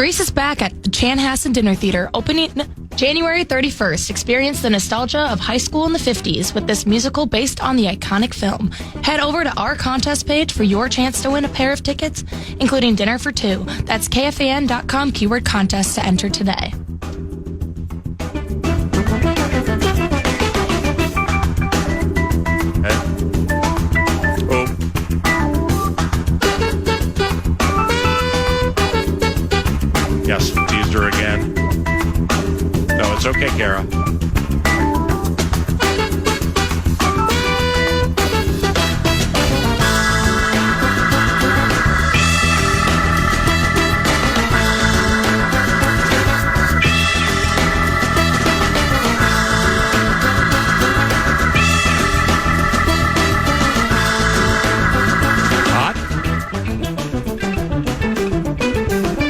Grease is back at the Chanhassen Dinner Theater, opening January 31st. Experience the nostalgia of high school in the 50s with this musical based on the iconic film. Head over to our contest page for your chance to win a pair of tickets, including dinner for two. That's KFAN.com keyword contest to enter today. Yes, teased her again. No, it's okay, Kara. Hot?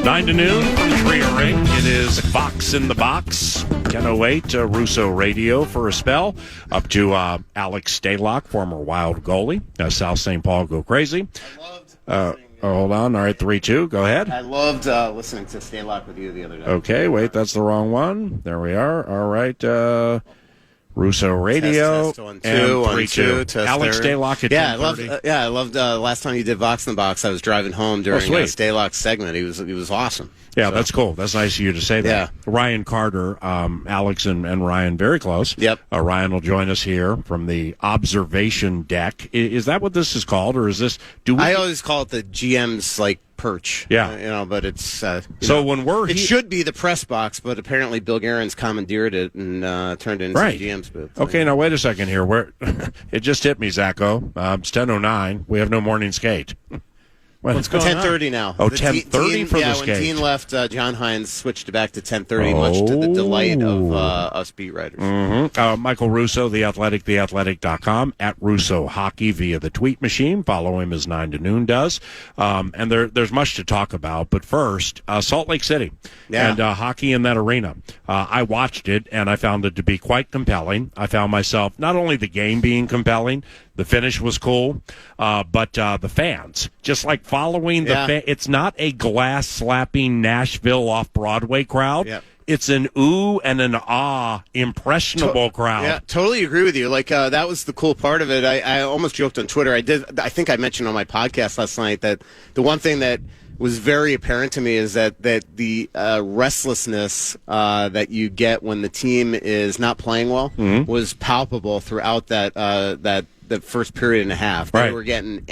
9 to noon from the Tree Ring. It is Vox in the Box. 10:08 Russo Radio for a spell. Up to Alex Stalock, former Wild goalie. South St. Paul go crazy. Hold on. All right, 3-2. Go ahead. I loved listening to Stalock with you the other day. Okay, wait, that's the wrong one. There we are. All right. Russo Radio. Test, 1, 2, 1, 2, test Alex there. Stalock at I 10:30. loved last time you did Vox in the Box. I was driving home during Stalock's segment. He was awesome. Yeah, that's cool. That's nice of you to say that. Yeah. Ryan Carter, Alex and Ryan, very close. Yep. Ryan will join us here from the observation deck. Is that what this is called, or is this? I always call it the GM's perch. Yeah. But it's when we're it should be the press box, but apparently Bill Guerin's commandeered it and turned it into the GM's booth. Okay, now wait a second here. It just hit me, Zacho. It's 10:09. We have no morning skate. What's going 10:30 now. Oh, 10:30 for the skate. When Dean left, John Hines switched it back to 10:30, much to the delight of us beat writers. Mm-hmm. Michael Russo, The Athletic, theathletic.com, at Russo Hockey via the tweet machine. Follow him as 9 to noon does. And there's much to talk about. But first, Salt Lake City and hockey in that arena. I watched it, and I found it to be quite compelling. I found myself, not only the game being compelling, the finish was cool, but the fans, just like following the it's not a glass-slapping Nashville off-Broadway crowd. Yep. It's an ooh and an ah impressionable crowd. Yeah, totally agree with you. That was the cool part of it. I almost joked on Twitter. I think I mentioned on my podcast last night that the one thing that was very apparent to me is that the restlessness that you get when the team is not playing well was palpable throughout the first period and a half. They were getting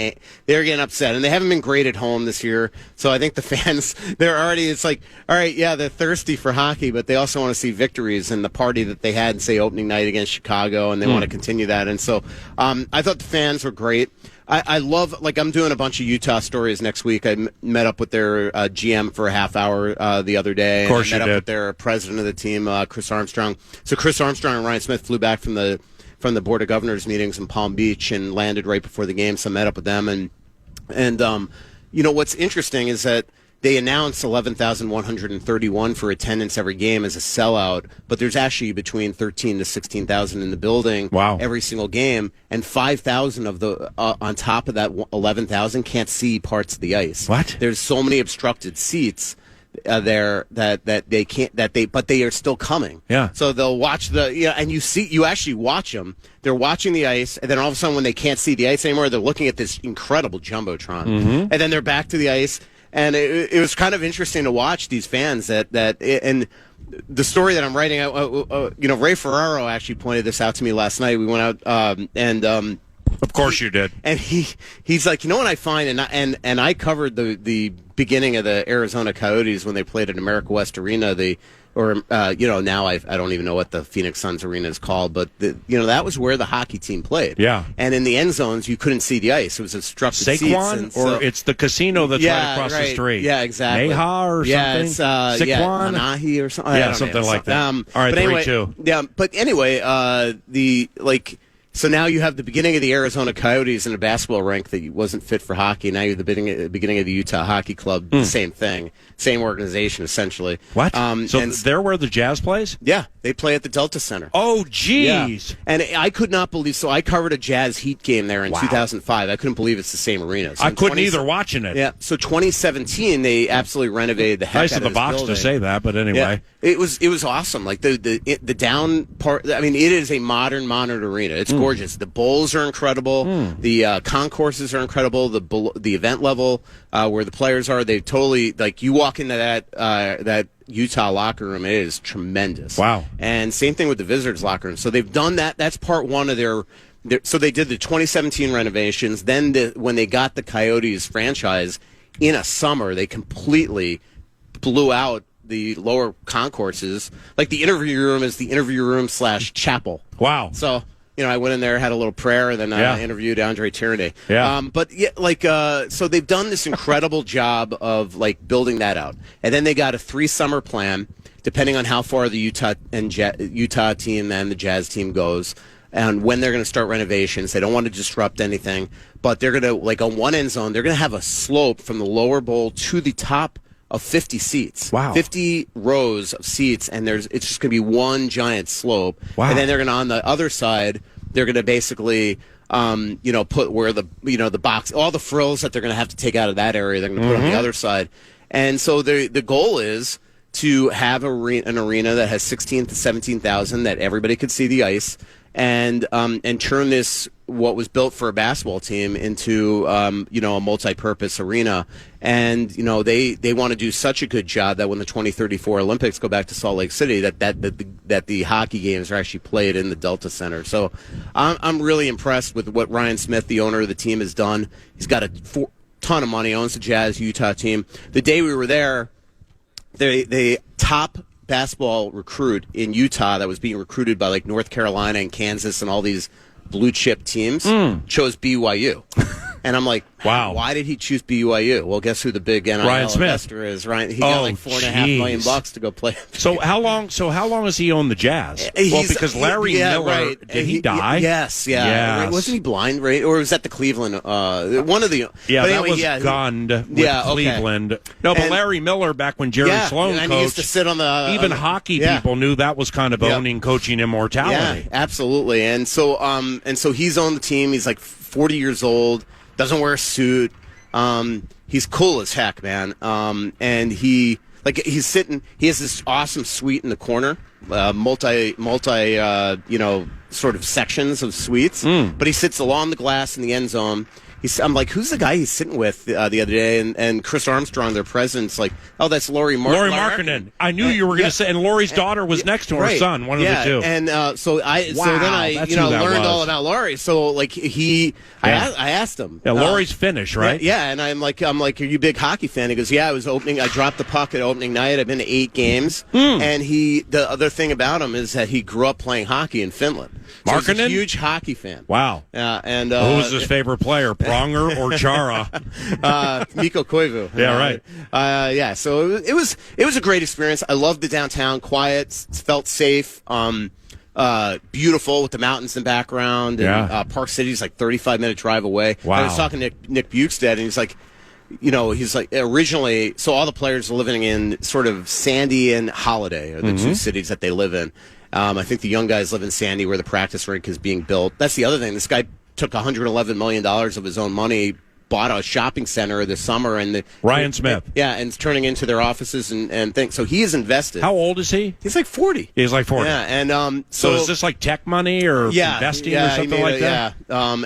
upset, and they haven't been great at home this year. So I think the fans, it's like, all right, yeah, they're thirsty for hockey, but they also want to see victories and the party that they had, say, opening night against Chicago, and they want to continue that. And so I thought the fans were great. I love, I'm doing a bunch of Utah stories next week. I met up with their GM for a half hour the other day. Of course, and I met up with their president of the team, Chris Armstrong. So Chris Armstrong and Ryan Smith flew back from the Board of Governors meetings in Palm Beach and landed right before the game, so I met up with them. And what's interesting is that they announced 11,131 for attendance every game as a sellout, but there's actually between 13 to 16,000 in the building every single game, and 5,000 of the on top of that 11,000 can't see parts of the ice. What? There's so many obstructed seats there that they can't, but they are still coming. Yeah. So they'll watch and you actually watch them. They're watching the ice, and then all of a sudden when they can't see the ice anymore, they're looking at this incredible jumbotron, and then they're back to the ice. And it was kind of interesting to watch these fans and the story that I'm writing. Ray Ferraro actually pointed this out to me last night. We went out of course you did. And he's like, what I find, and I covered the beginning of the Arizona Coyotes when they played at America West Arena. Now I don't even know what the Phoenix Suns Arena is called, but that was where the hockey team played. Yeah. And in the end zones, you couldn't see the ice. It was obstructed Saquon, seats. or it's the casino that's right across the street. Yeah, exactly. Neha or something? It's, Saquon? Manahi or something. Yeah, something like that. All right, but anyway, 3-2. Yeah, but anyway, So now you have the beginning of the Arizona Coyotes in a basketball rink that wasn't fit for hockey. Now you're the beginning of the Utah Hockey Club. The same thing, same organization essentially. What? So they're where the Jazz plays? Yeah, they play at the Delta Center. Oh, geez. Yeah. And I could not believe. So I covered a Jazz Heat game there in 2005. I couldn't believe it's the same arena. So I couldn't either watching it. Yeah. So 2017, they absolutely renovated the heck nice out of the box building. to say that, but anyway. Yeah. It was awesome. Like the down part. I mean, it is a modern arena. It's gorgeous. The bowls are incredible. The concourses are incredible. The event level where the players are, they totally like. You walk into that Utah locker room, it is tremendous. Wow. And same thing with the visitors locker room. So they've done that. That's part one of their so they did the 2017 renovations. Then when they got the Coyotes franchise in a summer, they completely blew out the lower concourses. Like the interview room is the interview room / chapel. Wow. So, I went in there, had a little prayer, and then I interviewed Andre Tierney. Yeah. But so they've done this incredible job of like building that out, and then they got a 3-summer plan, depending on how far the Utah team and the Jazz team goes, and when they're going to start renovations. They don't want to disrupt anything, but they're going to, like on one end zone, they're going to have a slope from the lower bowl to the top of 50 seats. Wow. 50 rows of seats, and it's just going to be one giant slope. Wow. And then they're going to, on the other side, they're going to basically, put where the box, all the frills that they're going to have to take out of that area, they're going to put on the other side. And so the goal is to have an arena that has 16,000 to 17,000, that everybody could see the ice, and turn this, what was built for a basketball team, into a multi-purpose arena. And they want to do such a good job that when the 2034 Olympics go back to Salt Lake City, that the hockey games are actually played in the Delta Center. So I'm really impressed with what Ryan Smith, the owner of the team, has done. He's got a ton of money, owns the Jazz Utah team. The day we were there, the top basketball recruit in Utah that was being recruited by like North Carolina and Kansas and all these blue chip teams chose BYU. And I'm like, wow, why did he choose BYU? Well, guess who the big NIL investor is? Ryan. He got like $4.5 million to go play. So how long has he owned the Jazz? Well, because Larry Miller, right. did he die? Yes. Right. Wasn't he blind? Right, or was that the Cleveland? One of the. Yeah, but that anyway, was Gund with Cleveland. Okay. No, but Larry Miller, back when Jerry Sloan coached, and he used to sit on the. Even hockey people knew that was kind of owning coaching immortality. Yeah, absolutely. And so he's on the team. He's like 40 years old. Doesn't wear a suit. He's cool as heck, man. And he's sitting. He has this awesome suite in the corner, multi sort of sections of suites. But he sits along the glass in the end zone. I'm like, who's the guy he's sitting with the other day? And Chris Armstrong, their president's like, oh, that's Laurie Markkinen. I knew you were going to say, and Laurie's daughter was next to her son, one of the two. And so then I learned all about Laurie. So like I asked him. Yeah, Laurie's Finnish, right? Yeah, and I'm like, are you a big hockey fan? He goes, yeah, I dropped the puck at opening night. I've been to 8 games. And the other thing about him is that he grew up playing hockey in Finland. So Markkinen? He's a huge hocky fan. Wow. And who was his favorite player? Pronger or Chara? Mikko Koivu. Yeah, right. So it was a great experience. I loved the downtown, quiet, felt safe, beautiful with the mountains in the background. And, Park City's like 35-minute drive away. Wow. I was talking to Nick Bukestad, and he's like, originally, so all the players are living in sort of Sandy and Holiday are the two cities that they live in. I think the young guys live in Sandy, where the practice rink is being built. That's the other thing. This guy took $111 million of his own money, bought a shopping center this summer, and Ryan Smith. And it's turning into their offices and things. So he is invested. How old is he? He's like 40. He's like 40. Yeah, and so is this like tech money or investing or something like that? Yeah.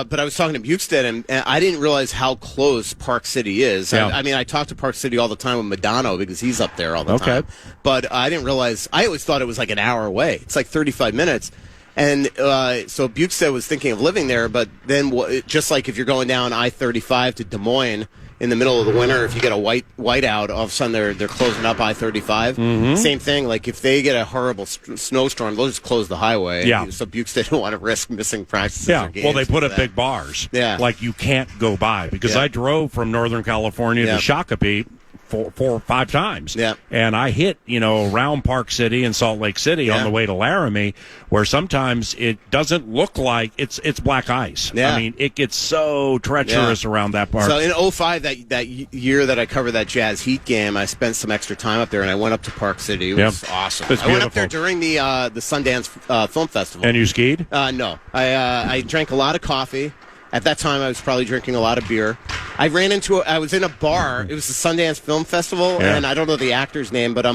But I was talking to Bukestad, and I didn't realize how close Park City is. Yeah. I talk to Park City all the time with Madonna because he's up there all the time. But I didn't realize. I always thought it was like an hour away. It's like 35 minutes. And so Bukestad was thinking of living there, but then just like if you're going down I-35 to Des Moines in the middle of the winter, if you get a whiteout, all of a sudden they're closing up I-35. Same thing, like if they get a horrible snowstorm, they'll just close the highway. Yeah. So Bukestad didn't want to risk missing practices or games. Well, they put up big bars. Yeah. Like you can't go by. Because I drove from Northern California to Shakopee 4 or 5 times. Yeah. And I hit, around Park City and Salt Lake City on the way to Laramie, where sometimes it doesn't look like it's black ice. Yeah. I mean, it gets so treacherous around that park. So in 2005, that year that I covered that Jazz Heat game, I spent some extra time up there, and I went up to Park City. It was awesome. It's I went up beautiful. there during the Sundance Film Festival. And you skied? No. I drank a lot of coffee. At that time, I was probably drinking a lot of beer. I was in a bar. It was the Sundance Film Festival, and I don't know the actor's name, but I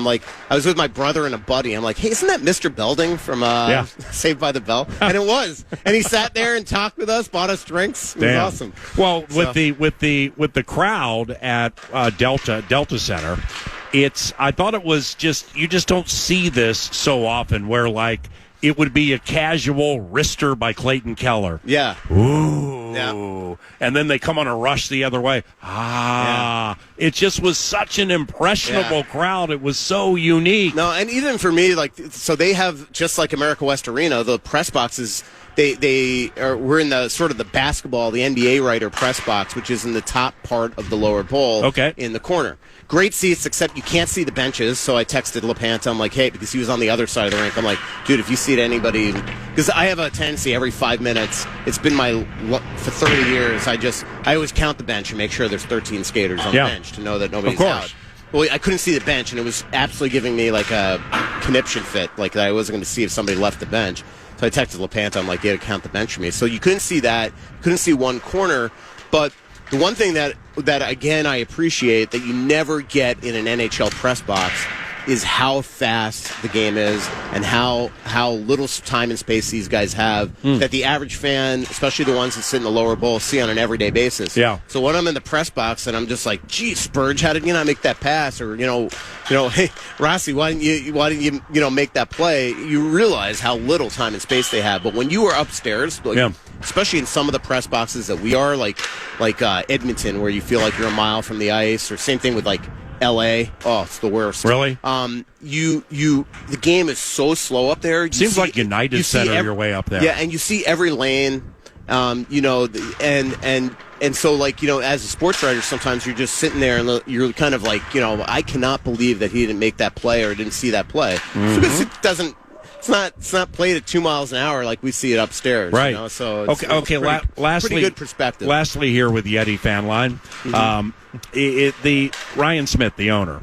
was with my brother and a buddy. I'm like, hey, isn't that Mr. Belding from Saved by the Bell? And it was. And he sat there and talked with us, bought us drinks. It was awesome. Well, with the crowd at Delta Center, I thought it was you just don't see this so often where it would be a casual wrister by Clayton Keller. Yeah. Ooh. Yeah. And then they come on a rush the other way. It just was such an impressionable crowd. It was so unique. No, and even for me, so they have, just like America West Arena, the press boxes, we're in the sort of the basketball, the NBA writer press box, which is in the top part of the lower bowl in the corner. Great seats, except you can't see the benches. So I texted LaPanta. I'm like, hey, because he was on the other side of the rink. I'm like, dude, if you see anybody, because I have a tendency every 5 minutes. It's been for 30 years. I always count the bench and make sure there's 13 skaters on the bench to know that nobody's out. Well, I couldn't see the bench, and it was absolutely giving me like a conniption fit, like that I wasn't going to see if somebody left the bench. So I texted LaPanta. I'm like, yeah, count the bench for me. So you couldn't see that. Couldn't see one corner, but the one thing that again I appreciate that you never get in an NHL press box is how fast the game is and how little time and space these guys have that the average fan, especially the ones that sit in the lower bowl, see on an everyday basis. Yeah. So when I'm in the press box and I'm just like, gee, Spurge, how did you not make that pass? Or hey, Rossi, why didn't you make that play? You realize how little time and space they have. But when you are upstairs, especially in some of the press boxes that we are, like Edmonton, where you feel like you're a mile from the ice, or same thing with L.A. Oh, it's the worst. Really? The game is so slow up there. Seems like United Center your way up there. Yeah, and you see every lane. And so as a sports writer, sometimes you're just sitting there and you're kind of like, I cannot believe that he didn't make that play or didn't see that play because it doesn't. It's not played at 2 miles an hour like we see it upstairs. Right. So it's pretty good perspective. Lastly, here with Yeti Fan Line, the Ryan Smith, the owner,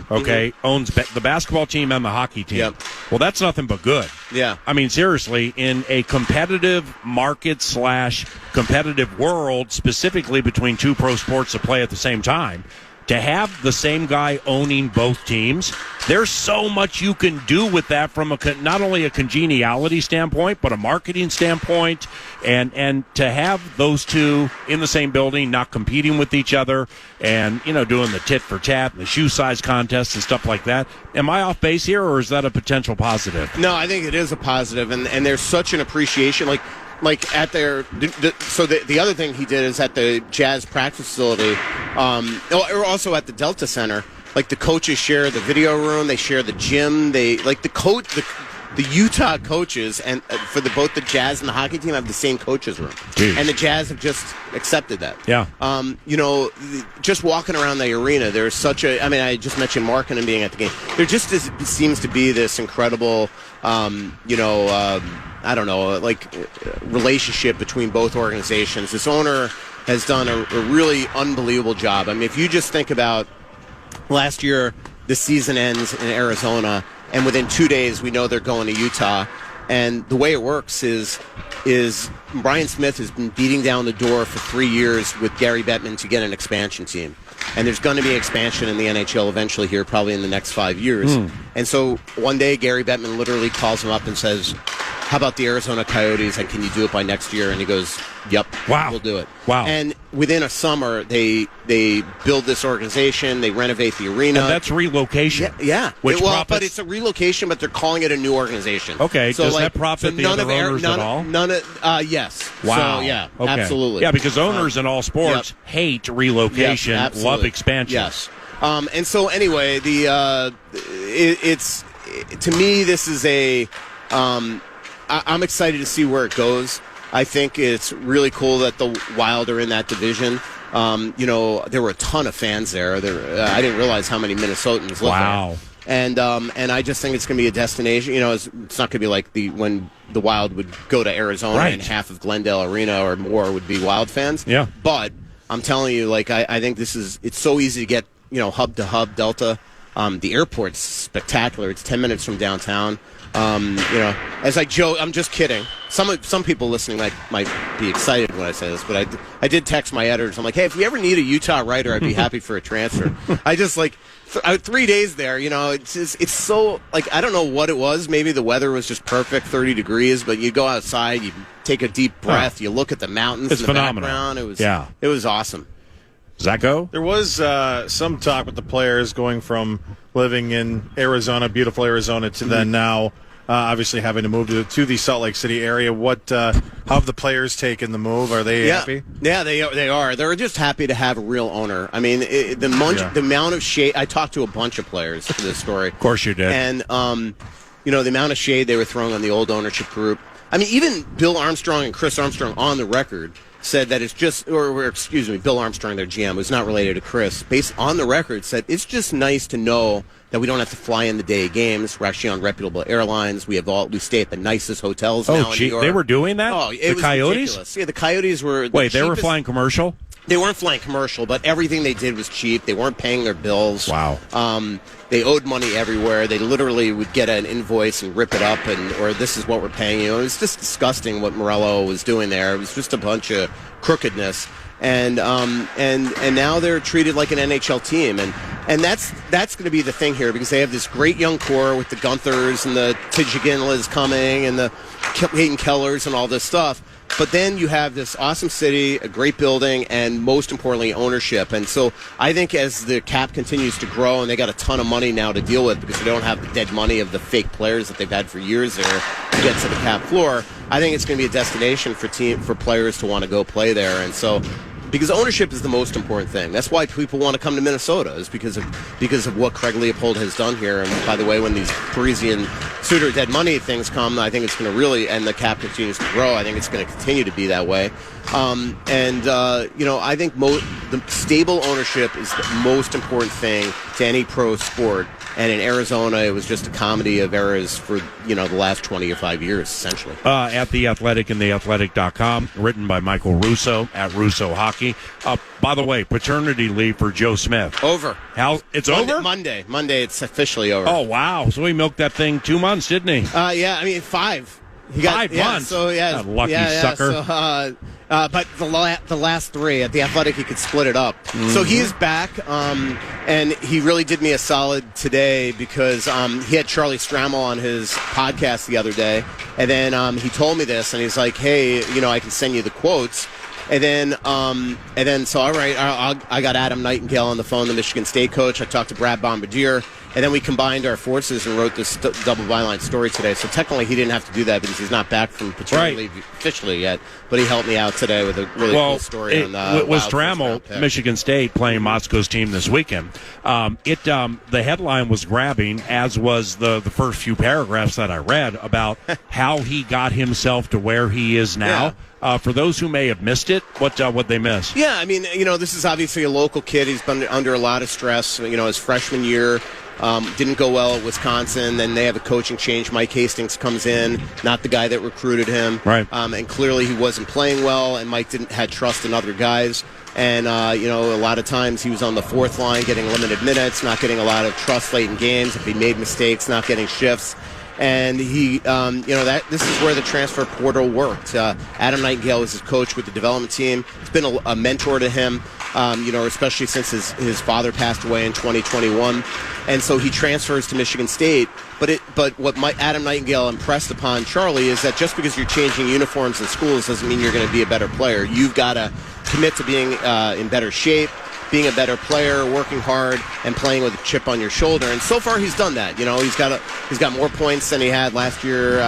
owns the basketball team and the hockey team. Yep. Well, that's nothing but good. Yeah. I mean, seriously, in a competitive market / competitive world, specifically between two pro sports that play at the same time, to have the same guy owning both teams, there's so much you can do with that from not only a congeniality standpoint, but a marketing standpoint, and to have those two in the same building, not competing with each other, and doing the tit for tat, and the shoe size contest and stuff like that. Am I off base here, or is that a potential positive? No, I think it is a positive, and there's such an appreciation, like at their, so the other thing he did is at the Jazz practice facility, or also at the Delta Center. Like the coaches share the video room, they share the gym. The Utah coaches and for both the Jazz and the hockey team have the same coaches room. Jeez. And the Jazz have just accepted that. Yeah. Just walking around the arena, there's such a. I mean, I just mentioned Markkanen being at the game. There just seems to be this incredible, relationship between both organizations. This owner has done a really unbelievable job. I mean, if you just think about last year, the season ends in Arizona, and within 2 days, we know they're going to Utah. And the way it works is Brian Smith has been beating down the door for 3 years with Gary Bettman to get an expansion team. And there's going to be expansion in the NHL eventually here, probably in the next 5 years. And so one day, Gary Bettman literally calls him up and says, how about the Arizona Coyotes, and can you do it by next year? And he goes, yep, we'll do it. Wow. And within a summer, they build this organization, they renovate the arena. And that's relocation. Yeah. But it's a relocation, but they're calling it a new organization. Okay, so does that profit the other owners at all? Yes. Wow. So, yeah, okay. absolutely. Yeah, because owners in all sports hate relocation, love expansion. Yes. And so anyway, it's to me, this is a... I'm excited to see where it goes. I think it's really cool that the Wild are in that division. There were a ton of fans there. I didn't realize how many Minnesotans lived there. And I just think it's going to be a destination. It's not going to be like when the Wild would go to Arizona and half of Glendale Arena or more would be Wild fans. Yeah. But I'm telling you, I think it's so easy to get, hub to hub, Delta. The airport's spectacular. It's 10 minutes from downtown. As I joke, I'm just kidding. Some people listening might be excited when I say this, but I did text my editors. I'm like, hey, if you ever need a Utah writer, I'd be happy for a transfer. I just 3 days there. It's so I don't know what it was. Maybe the weather was just perfect, 30 degrees. But you go outside, you take a deep breath, you look at the mountains in the background. It was awesome. Zacho? There was some talk with the players going from living in Arizona, beautiful Arizona, to then now obviously having to move to the Salt Lake City area. How have the players taken the move? Are they happy? Yeah, they are. They're just happy to have a real owner. I mean, the amount of shade. I talked to a bunch of players for this story. Of course you did. And, the amount of shade they were throwing on the old ownership group. I mean, even Bill Armstrong and Chris Armstrong on the record said that it's just, Bill Armstrong, their GM, who's not related to Chris, based on the record, said it's just nice to know that we don't have to fly in the day of games. We're actually on reputable airlines. We stay at the nicest hotels now in New York. They were doing that? Oh, it was Coyotes? ridiculous. Yeah, the Coyotes were Wait, they were flying commercial? They weren't flying commercial, but everything they did was cheap. They weren't paying their bills. Wow. They owed money everywhere. They literally would get an invoice and rip it up, or this is what we're paying you. It was just disgusting what Morello was doing there. It was just a bunch of crookedness. And now they're treated like an NHL team, and that's going to be the thing here, because they have this great young core with the Gunthers and the Tijiginlas coming and the Hayden Kellers and all this stuff. But then you have this awesome city, a great building, and most importantly, ownership. And so I think as the cap continues to grow, and they got a ton of money now to deal with because they don't have the dead money of the fake players that they've had for years there to get to the cap floor, I think it's going to be a destination for players to want to go play there. And so, because ownership is the most important thing. That's why people want to come to Minnesota, is because of what Craig Leopold has done here. And by the way, when these Parisian Suter dead money things come, I think it's going to really, and the cap continues to grow, I think it's going to continue to be that way. I think the stable ownership is the most important thing to any pro sport. And in Arizona, it was just a comedy of errors for, the last 25 years, essentially. At The Athletic and theathletic.com, written by Michael Russo at Russo Hockey. By the way, paternity leave for Joe Smith. Over. It's over? Monday, it's officially over. Oh, wow. So he milked that thing 2 months, didn't he? 5. He got 5 months? So, that lucky sucker. So, but the last 3 at The Athletic, he could split it up. Mm-hmm. So he is back, and he really did me a solid today, because he had Charlie Strammel on his podcast the other day, and then he told me this, and he's like, hey, I can send you the quotes. And then, so all right, I got Adam Nightingale on the phone, the Michigan State coach. I talked to Brad Bombardier, and then we combined our forces and wrote this double byline story today. So technically, he didn't have to do that because he's not back from paternity leave officially yet. But he helped me out today with a really cool story. Was Strammel, Michigan State, playing Moscow's team this weekend? The headline was grabbing, as was the first few paragraphs that I read about how he got himself to where he is now. Yeah. For those who may have missed it, what they miss? Yeah, I mean, this is obviously a local kid. He's been under a lot of stress. His freshman year didn't go well at Wisconsin. Then they have a coaching change. Mike Hastings comes in, not the guy that recruited him. Right. And clearly he wasn't playing well, and Mike had trust in other guys. And, a lot of times he was on the fourth line getting limited minutes, not getting a lot of trust late in games. If he made mistakes, not getting shifts. And he, this is where the transfer portal worked. Adam Nightingale was his coach with the development team. He's been a mentor to him, especially since his father passed away in 2021. And so he transfers to Michigan State. But what Adam Nightingale impressed upon Charlie is that just because you're changing uniforms in schools doesn't mean you're going to be a better player. You've got to commit to being in better shape. being a better player, working hard, and playing with a chip on your shoulder. And so far, he's done that. He's got more points than he had last year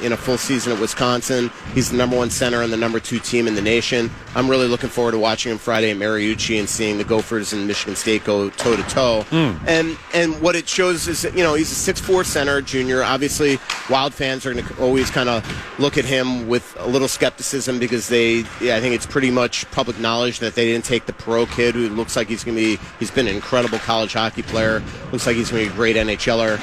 in a full season at Wisconsin. He's the number 1 center on the number 2 team in the nation. I'm really looking forward to watching him Friday at Mariucci and seeing the Gophers and Michigan State go toe to toe. And what it shows is that, he's a 6'4" center, junior. Obviously, Wild fans are going to always kind of look at him with a little skepticism because I think it's pretty much public knowledge that they didn't take the pro kid who looks like he's been an incredible college hockey player, looks like he's going to be a great NHLer,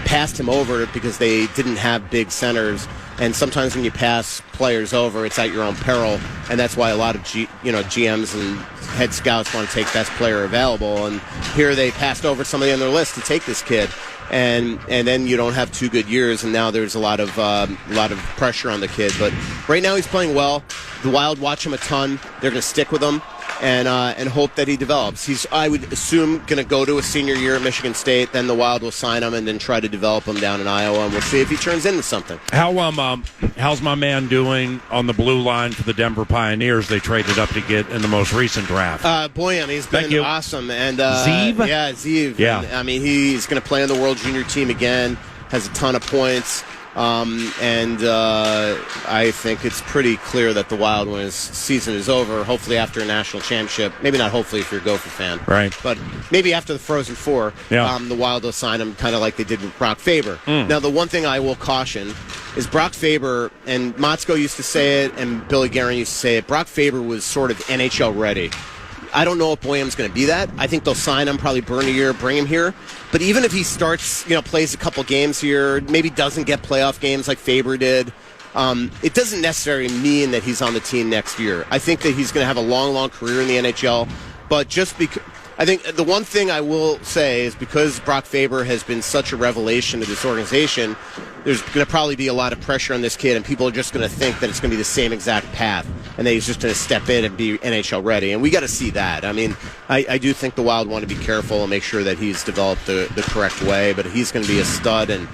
passed him over because they didn't have big centers. And sometimes when you pass players over, it's at your own peril, and that's why a lot of GMs and head scouts want to take best player available. And here they passed over somebody on their list to take this kid, and then you don't have 2 good years, and now there's a lot of pressure on the kid. But right now he's playing well. The Wild watch him a ton. They're going to stick with him and hope that he develops. He's, I would assume, going to go to a senior year at Michigan State. Then the Wild will sign him and then try to develop him down in Iowa, and we'll see if he turns into something. How's my man doing on the blue line for the Denver Pioneers? They traded up to get in the most recent draft. Boyan, he's been awesome. And Zeev? Yeah, Zeev. Yeah. And, he's going to play on the World Junior team again. Has a ton of points. I think it's pretty clear that the Wild, when his season is over, hopefully after a national championship, maybe not hopefully if you're a Gopher fan, right? But maybe after the Frozen Four, the Wild will sign him kind of like they did with Brock Faber. Now, the one thing I will caution is Brock Faber, and Motzko used to say it, and Billy Guerin used to say it, Brock Faber was sort of NHL ready. I don't know if Boyum's going to be that. I think they'll sign him, probably burn a year, bring him here. But even if he starts, plays a couple games here, maybe doesn't get playoff games like Faber did, it doesn't necessarily mean that he's on the team next year. I think that he's going to have a long, long career in the NHL. But just because, I think the one thing I will say is because Brock Faber has been such a revelation to this organization, there's going to probably be a lot of pressure on this kid, and people are just going to think that it's going to be the same exact path, and that he's just going to step in and be NHL ready. And we got to see that. I do think the Wild want to be careful and make sure that he's developed the correct way, but he's going to be a stud and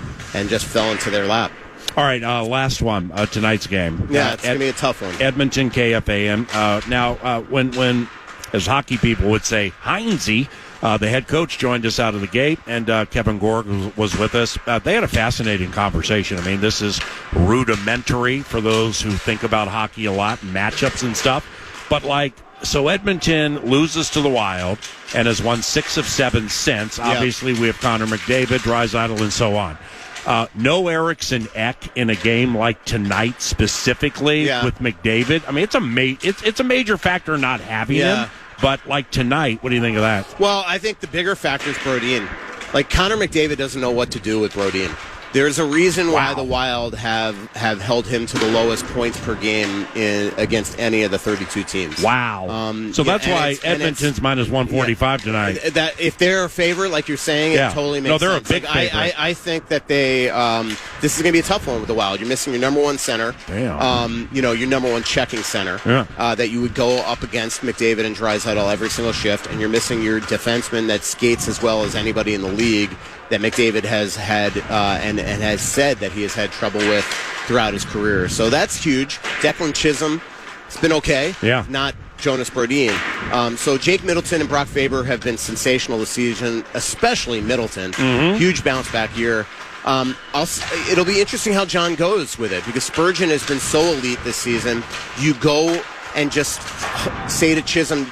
just fell into their lap. All right, last one, tonight's game. Yeah, it's going to be a tough one. Edmonton, KFAN. Now, when as hockey people would say, Heinze, the head coach, joined us out of the gate, and Kevin Gorg was with us. They had a fascinating conversation. This is rudimentary for those who think about hockey a lot, matchups and stuff. But, so Edmonton loses to the Wild and has won 6 of 7 since. Yep. Obviously, we have Connor McDavid, Draisaitl, and so on. No Eriksson Ek in a game like tonight specifically with McDavid. It's a major factor not having him. But tonight, what do you think of that? Well, I think the bigger factor is Brodin. Connor McDavid doesn't know what to do with Brodin. There's a reason why the Wild have held him to the lowest points per game against any of the 32 teams. Wow. So that's why Edmonton's minus 145 tonight. That if they're a favorite, like you're saying, it totally makes sense. No, they're a big favorite. I think that they this is going to be a tough one with the Wild. You're missing your number 1 center. Damn. Your number 1 checking center that you would go up against McDavid and Draisaitl every single shift, and you're missing your defenseman that skates as well as anybody in the league that McDavid has had and has said that he has had trouble with throughout his career. So that's huge. Declan Chisholm, it's been okay. Yeah. Not Jonas Brodin. So Jake Middleton and Brock Faber have been sensational this season, especially Middleton. Mm-hmm. Huge bounce back year. It'll be interesting how John goes with it because Spurgeon has been so elite this season. You go and just say to Chisholm,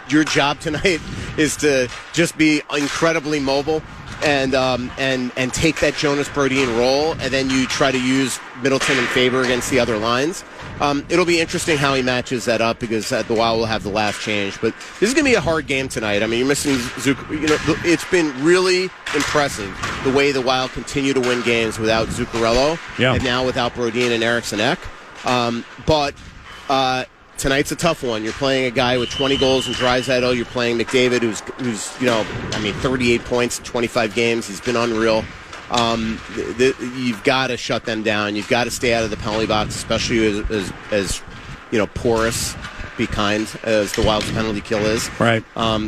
your job tonight is to just be incredibly mobile and take that Jonas Brodin role, and then you try to use Middleton and Faber against the other lines. It'll be interesting how he matches that up because the Wild will have the last change. But this is going to be a hard game tonight. You're missing Zuccarello. It's been really impressive the way the Wild continue to win games without Zuccarello and now without Brodin and Eriksson Ek. But tonight's a tough one. You're playing a guy with 20 goals in Draisaitl. You're playing McDavid, who's 38 points in 25 games. He's been unreal. You've got to shut them down. You've got to stay out of the penalty box, especially as porous, be kind as the Wild's penalty kill is. Right.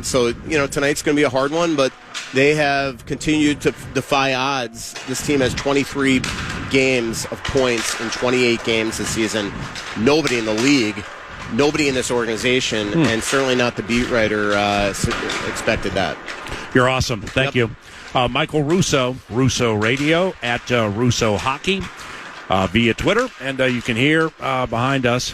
So tonight's going to be a hard one, but they have continued to defy odds. This team has 23 games of points in 28 games this season. Nobody in the league nobody in this organization, and certainly not the beat writer, expected that. You're awesome. Thank you. Michael Russo, Russo Radio, at Russo Hockey via Twitter. And you can hear behind us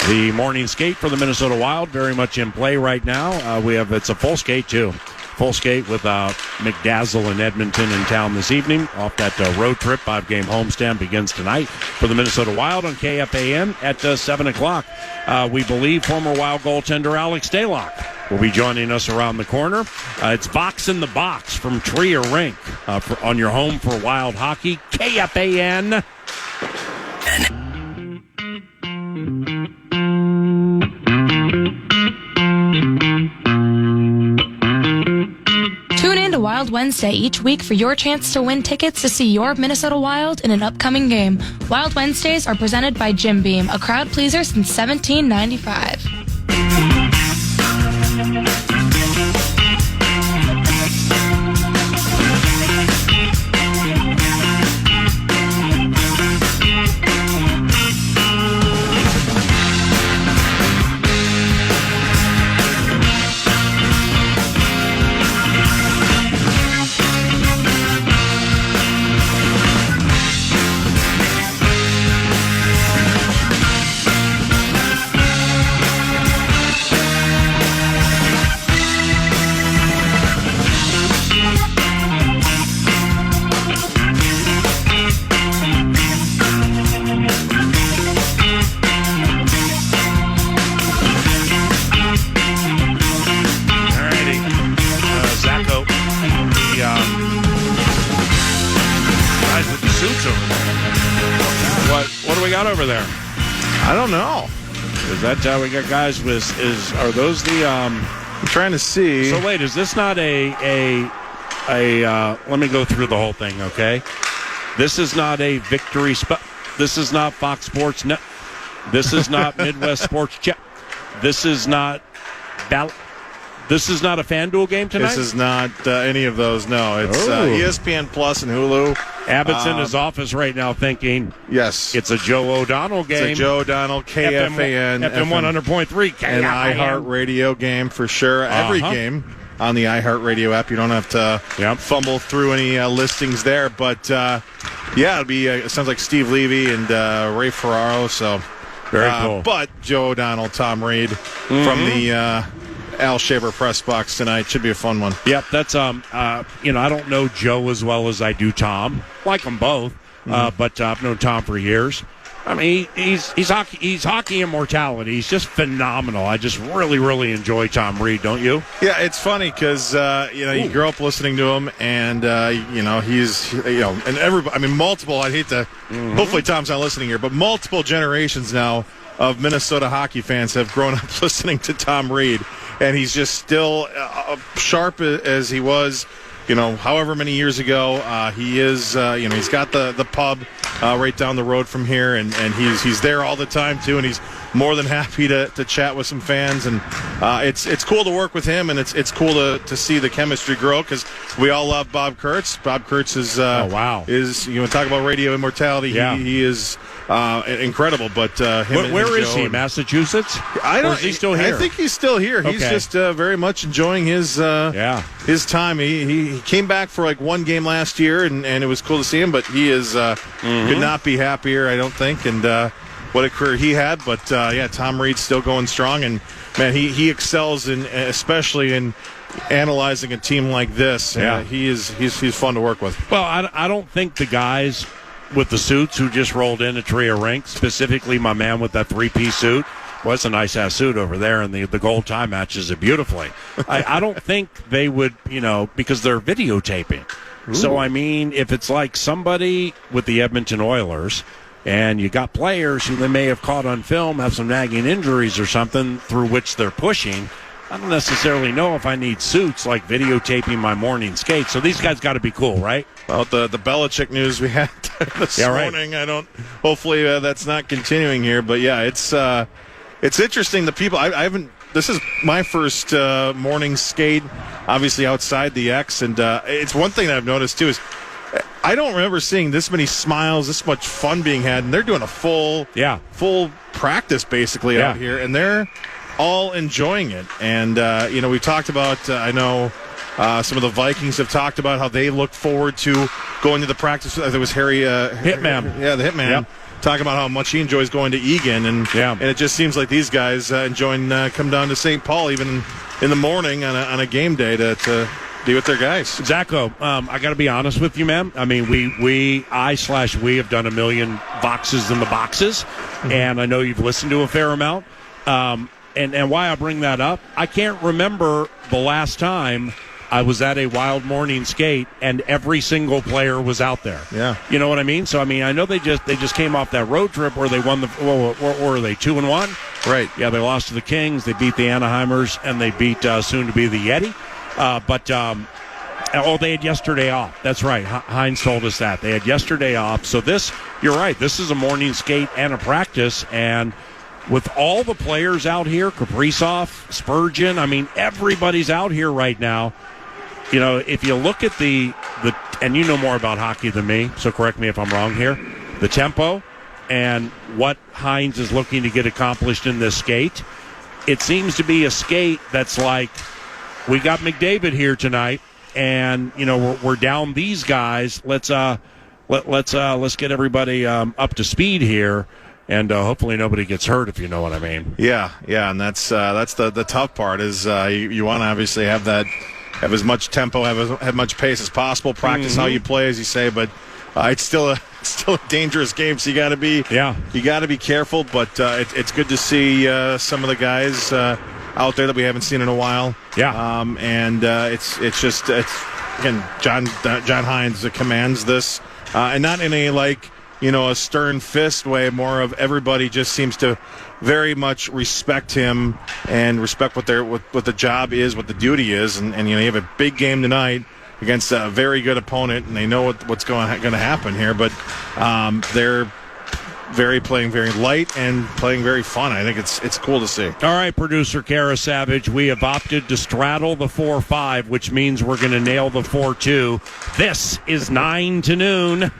the morning skate for the Minnesota Wild, very much in play right now. It's a full skate, too. Full skate with McDazzle and Edmonton in town this evening off that road trip. 5-game homestand begins tonight for the Minnesota Wild on KFAN at 7 o'clock. We believe former Wild goaltender Alex Stalock will be joining us around the corner. It's Box in the Box from Trier Rink on your home for Wild hockey, KFAN. Tune in to Wild Wednesday each week for your chance to win tickets to see your Minnesota Wild in an upcoming game. Wild Wednesdays are presented by Jim Beam, a crowd pleaser since 1795. What do we got over there? I don't know. Is that we got guys with? Are those the? I'm trying to see. So wait, is this not a? Let me go through the whole thing, okay? This is not a victory. This is not Fox Sports Net. This is not Midwest Sports Chat. This is not This is not a FanDuel game tonight? This is not any of those, no. It's ESPN Plus and Hulu. Abbott's in his office right now thinking, yes, it's a Joe O'Donnell game. It's a Joe O'Donnell, KFAN. FM 100.3. An iHeartRadio game for sure. Every game on the iHeartRadio app. You don't have to fumble through any listings there. But, it'll be, it sounds like Steve Levy and Ray Ferraro. So very cool. But Joe O'Donnell, Tom Reed from the Al Shaver press box tonight. Should be a fun one. Yep, that's I don't know Joe as well as I do Tom. Like them both, but I've known Tom for years. I mean, he's hockey immortality. He's just phenomenal. I just really, really enjoy Tom Reed, don't you? Yeah, it's funny because you grow up listening to him, and he's and everybody. I mean, multiple. I'd hate to. Hopefully, Tom's not listening here, but multiple generations now of Minnesota hockey fans have grown up listening to Tom Reed, and he's just still sharp as he was. However many years ago, he is. He's got the pub right down the road from here, and he's there all the time too. And he's more than happy to chat with some fans, and it's cool to work with him, and it's cool to see the chemistry grow because we all love Bob Kurtz. Bob Kurtz is talk about radio immortality. Yeah. He is incredible. But where is he? Massachusetts? I don't. Or is he still here? I think he's still here. He's just very much enjoying his time. He came back for like one game last year, and it was cool to see him. But he is could not be happier, I don't think. And what a career he had. But Tom Reed's still going strong, and man, he excels especially in analyzing a team like this. He's fun to work with. Well, I don't think the guys with the suits who just rolled in at Trier Rink, specifically my man with that three-piece suit. Well, it's a nice-ass suit over there, and the gold tie matches it beautifully. I don't think they would, because they're videotaping. Ooh. So, I mean, if it's like somebody with the Edmonton Oilers, and you got players who they may have caught on film, have some nagging injuries or something through which they're pushing, I don't necessarily know if I need suits like videotaping my morning skate. So these guys got to be cool, right? Well, the Belichick news we had this morning, right. Hopefully that's not continuing here. But, it's interesting. The people, I haven't, this is my first morning skate, obviously outside the X. And it's one thing that I've noticed, too, is I don't remember seeing this many smiles, this much fun being had, and they're doing a full practice basically out here, and they're all enjoying it. And we talked about I know some of the Vikings have talked about how they look forward to going to the practice. There was Harry Hitman, the Hitman. Yep. Talking about how much he enjoys going to Egan, and it just seems like these guys enjoying come down to St. Paul even in the morning on a game day to be with their guys. Zacho, I got to be honest with you, man. I mean, we have done a million boxes in the boxes, and I know you've listened to a fair amount. And why I bring that up, I can't remember the last time I was at a Wild morning skate and every single player was out there. Yeah, you know what I mean. So I mean, I know they just came off that road trip where they won or are they 2-1? Right. Yeah, they lost to the Kings. They beat the Anaheimers and they beat soon to be the Yeti. They had yesterday off. That's right. Hines told us that they had yesterday off. So you're right. This is a morning skate and a practice, and with all the players out here, Kaprizov, Spurgeon, I mean, everybody's out here right now. You know, if you look at the and you know more about hockey than me, so correct me if I'm wrong here, the tempo and what Hines is looking to get accomplished in this skate, it seems to be a skate that's like, we got McDavid here tonight, and you know we're down these guys. Let's get everybody up to speed here, and hopefully nobody gets hurt, if you know what I mean. Yeah, and that's the tough part is you want to obviously have as much tempo, have as much pace as possible. Practice how you play, as you say, but it's still a dangerous game. So you got to be careful. But it's good to see some of the guys out there that we haven't seen in a while. Yeah. It's again, John Hines commands this, and not in a stern fist way. More of everybody just seems to very much respect him and respect what the job is, what the duty is, and you have a big game tonight against a very good opponent, and they know what's going to happen here. But they're playing very light and playing very fun. I think it's cool to see. All right, producer Kara Savage, we have opted to straddle the 4-5, which means we're going to nail the 4-2. This is 9 to noon.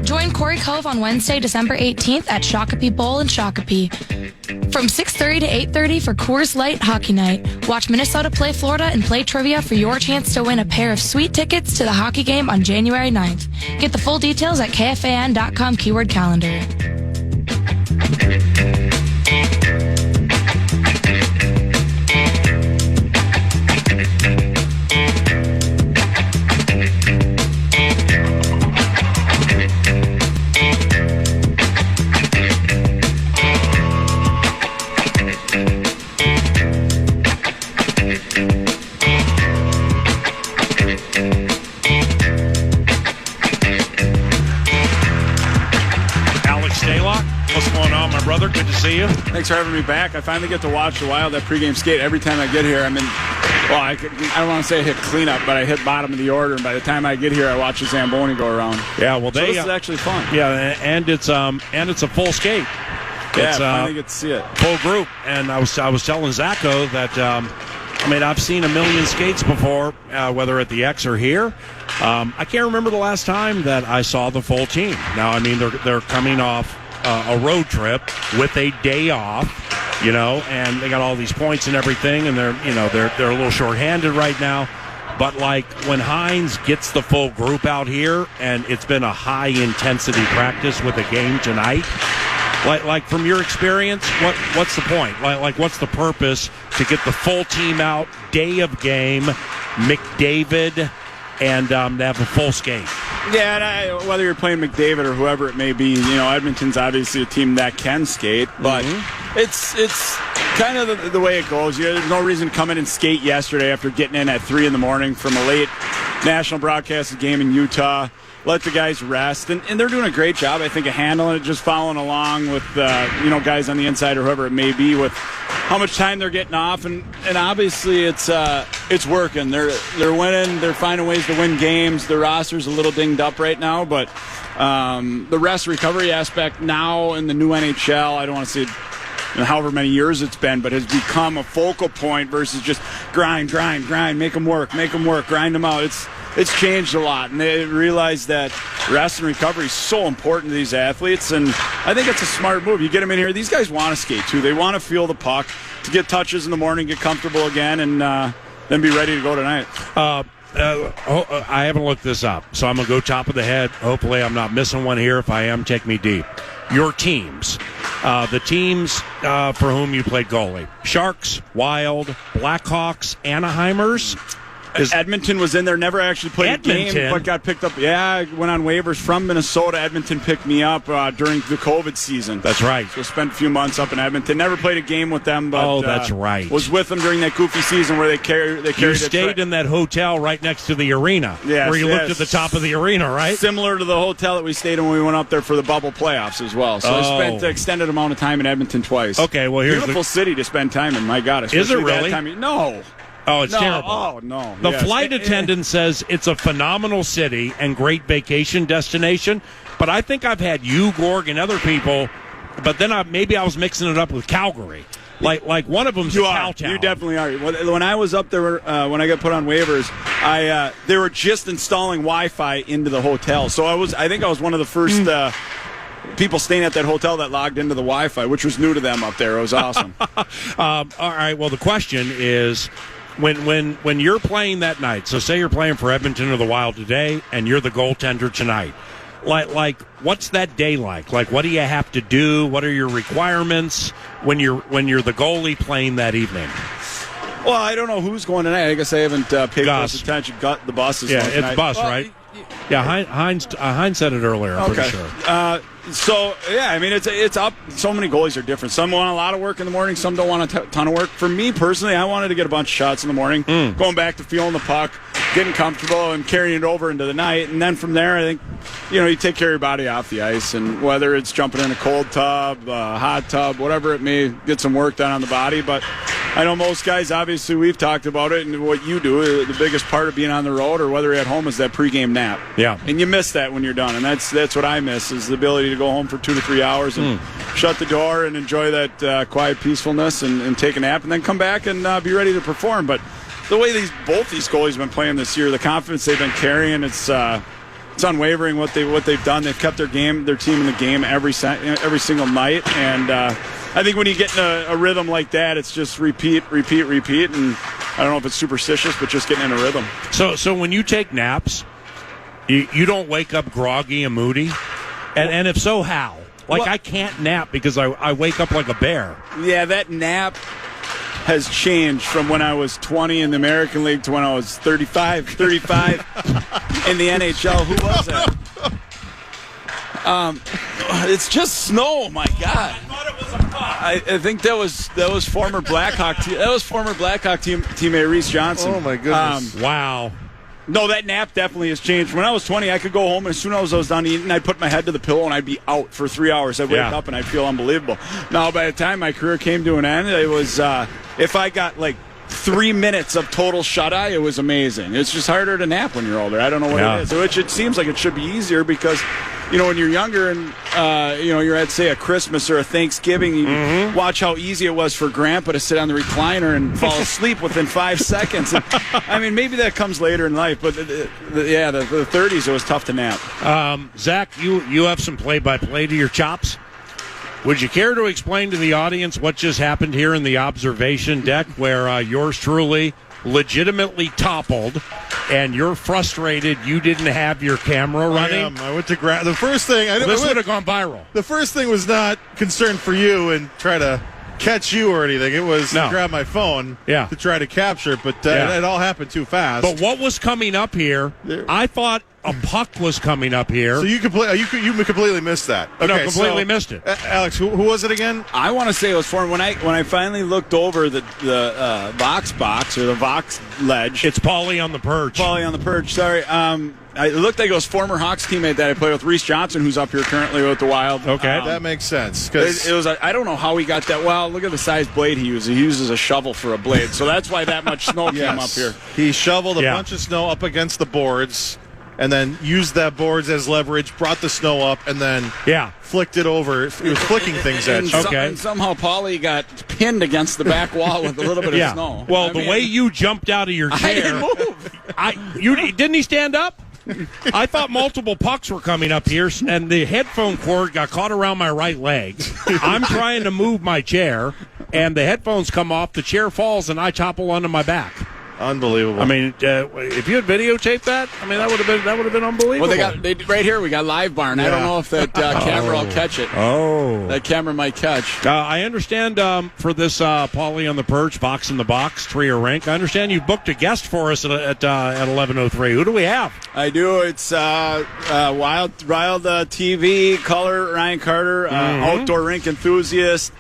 Join Corey Cove on Wednesday, December 18th at Shakopee Bowl in Shakopee. From 6:30 to 8:30 for Coors Light Hockey Night. Watch Minnesota play Florida and play trivia for your chance to win a pair of sweet tickets to the hockey game on January 9th. Get the full details at KFAN.com /calendar. Stalock, what's going on, my brother? Good to see you. Thanks for having me back. I finally get to watch the Wild at pregame skate every time I get here. I don't want to say I hit cleanup, but I hit bottom of the order, and by the time I get here, I watch the Zamboni go around. Yeah, well, this is actually fun. Yeah, and it's a full skate. Yeah, I finally get to see it. Full group, and I was telling Zacho that I've seen a million skates before, whether at the X or here. I can't remember the last time that I saw the full team. Now, they're coming off a road trip with a day off, and they got all these points and everything, and they're a little shorthanded right now. But when Hines gets the full group out here, and it's been a high intensity practice with a game tonight. Like from your experience, what's the point? What's the purpose to get the full team out, day of game, McDavid, and to have a full skate? Yeah, and whether you're playing McDavid or whoever it may be, Edmonton's obviously a team that can skate, but it's kind of the way it goes. There's no reason to come in and skate yesterday after getting in at 3 a.m. from a late national broadcasted game in Utah. let the guys rest, and they're doing a great job, I think, of handling it, just following along with guys on the inside or whoever it may be with how much time they're getting off, and obviously it's working. They're winning. They're finding ways to win games. The roster's a little dinged up right now, but the rest recovery aspect now in the new NHL, I don't want to say however many years it's been, but has become a focal point versus just grind, make them work, grind them out. It's changed a lot, and they realize that rest and recovery is so important to these athletes, and I think it's a smart move. You get them in here. These guys want to skate, too. They want to feel the puck, to get touches in the morning, get comfortable again, and then be ready to go tonight. I haven't looked this up, so I'm going to go top of the head. Hopefully I'm not missing one here. If I am, take me deep. Your teams. The teams for whom you played goalie. Sharks, Wild, Blackhawks, Anaheimers. Edmonton was in there, never actually played a game, but got picked up. Yeah, I went on waivers from Minnesota. Edmonton picked me up during the COVID season. That's right. So spent a few months up in Edmonton. Never played a game with them, but that's right. Was with them during that goofy season where they carried. You stayed in that hotel right next to the arena, where you looked at the top of the arena, right? Similar to the hotel that we stayed in when we went up there for the bubble playoffs as well. So I spent an extended amount of time in Edmonton twice. Okay, well here's beautiful city to spend time in. My God, is it really? No. Oh, it's terrible. Oh, no. The flight attendant says it's a phenomenal city and great vacation destination, but I think I've had you, Gorg, and other people, but then maybe I was mixing it up with Calgary. Like one of them's Cowtown. You definitely are. When I was up there, when I got put on waivers, they were just installing Wi-Fi into the hotel. So I think I was one of the first people staying at that hotel that logged into the Wi-Fi, which was new to them up there. It was awesome. All right. Well, the question is, when you're playing that night, so say you're playing for Edmonton or the Wild today, and you're the goaltender tonight, like what's that day like? Like, what do you have to do? What are your requirements when you're the goalie playing that evening? Well, I don't know who's going tonight. I guess I haven't paid close attention. The bus is going tonight. It's bus, right? Yeah, Heinz said it earlier, I'm pretty sure. So, yeah, I mean, it's up. So many goalies are different. Some want a lot of work in the morning. Some don't want a ton of work. For me, personally, I wanted to get a bunch of shots in the morning, going back to feeling the puck, getting comfortable, and carrying it over into the night. And then from there, I think, you take care of your body off the ice. And whether it's jumping in a cold tub, hot tub, whatever it may, get some work done on the body. But I know most guys, obviously, we've talked about it, and what you do, the biggest part of being on the road or whether you're at home is that pregame nap. Yeah. And you miss that when you're done, and that's what I miss, is the ability to go home for 2 to 3 hours and shut the door and enjoy that quiet peacefulness and take a nap and then come back and be ready to perform. But the way both these goalies have been playing this year, the confidence they've been carrying, it's unwavering what they've done. They've kept their team in the game every single night, and I think when you get in a rhythm like that, it's just repeat, and I don't know if it's superstitious, but just getting in a rhythm. So when you take naps, you don't wake up groggy and moody? And if so, how? I can't nap because I wake up like a bear. Yeah, that nap has changed from when I was 20 in the American League to when I was 35 in the NHL. Who was that? It's just snow. My God! I thought it was a puck. I think that was former Blackhawk. That was former Blackhawk teammate Reese Johnson. Oh my goodness! Wow. No, that nap definitely has changed. When I was 20, I could go home, and as soon as I was done eating, I'd put my head to the pillow, and I'd be out for 3 hours. I'd wake up, and I'd feel unbelievable. Now, by the time my career came to an end, it was if I got 3 minutes of total shut-eye, it was amazing. It's just harder to nap when you're older. I don't know what it is. Which it seems like it should be easier because, when you're younger and, you're at, say, a Christmas or a Thanksgiving, you watch how easy it was for Grandpa to sit on the recliner and fall asleep within 5 seconds. And, I mean, maybe that comes later in life, but, the 30s, it was tough to nap. Zach, you have some play-by-play to your chops? Would you care to explain to the audience what just happened here in the observation deck where yours truly legitimately toppled and you're frustrated you didn't have your camera running? I went to grab the first thing. This would have gone viral. The first thing was not concerned for you and try to catch you or anything. It was to grab my phone to try to capture it, but it all happened too fast. But what was coming up here, I thought a puck was coming up here. So you completely missed that. Okay, completely missed it. Alex, who was it again? I want to say it was for when I finally looked over the Vox box or the Vox ledge. It's Paulie on the perch. Paulie on the perch. Sorry. It looked like it was former Hawks teammate that I played with, Reese Johnson, who's up here currently with the Wild. Okay, that makes sense. It was. I don't know how he got that. Well, look at the size blade he uses. He uses a shovel for a blade, so that's why that much snow came up here. He shoveled a bunch of snow up against the boards, and then used that boards as leverage, brought the snow up, and then flicked it over. He was flicking things at you. And somehow Paulie got pinned against the back wall with a little bit of snow. Well, the way you jumped out of your chair, I didn't move. Didn't he stand up? I thought multiple pucks were coming up here, and the headphone cord got caught around my right leg. I'm trying to move my chair, and the headphones come off, the chair falls, and I topple onto my back. Unbelievable. I mean, if you had videotaped that, I mean, that would have been unbelievable. Well, right here we got Live Barn. Yeah. I don't know if that camera will catch it. Oh, that camera might catch. I understand for this Paulie on the perch, Box in the Box, Trier Rink. I understand you've booked a guest for us at 11:03. Who do we have? I do. It's Wild TV Color Ryan Carter, outdoor rink enthusiast.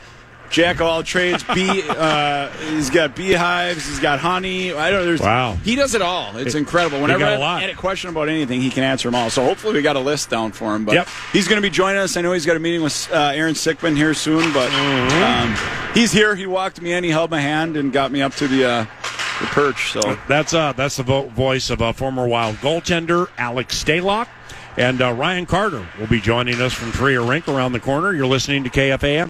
Jack of all trades. He's got beehives. He's got honey. Wow. He does it all. It's incredible. Whenever I had a question about anything, he can answer them all. So hopefully we got a list down for him. But he's going to be joining us. I know he's got a meeting with Aaron Sickman here soon. But he's here. He walked me in. He held my hand and got me up to the perch. So that's the voice of a former Wild goaltender, Alex Stalock. And Ryan Carter will be joining us from Trier Rink around the corner. You're listening to KFAN.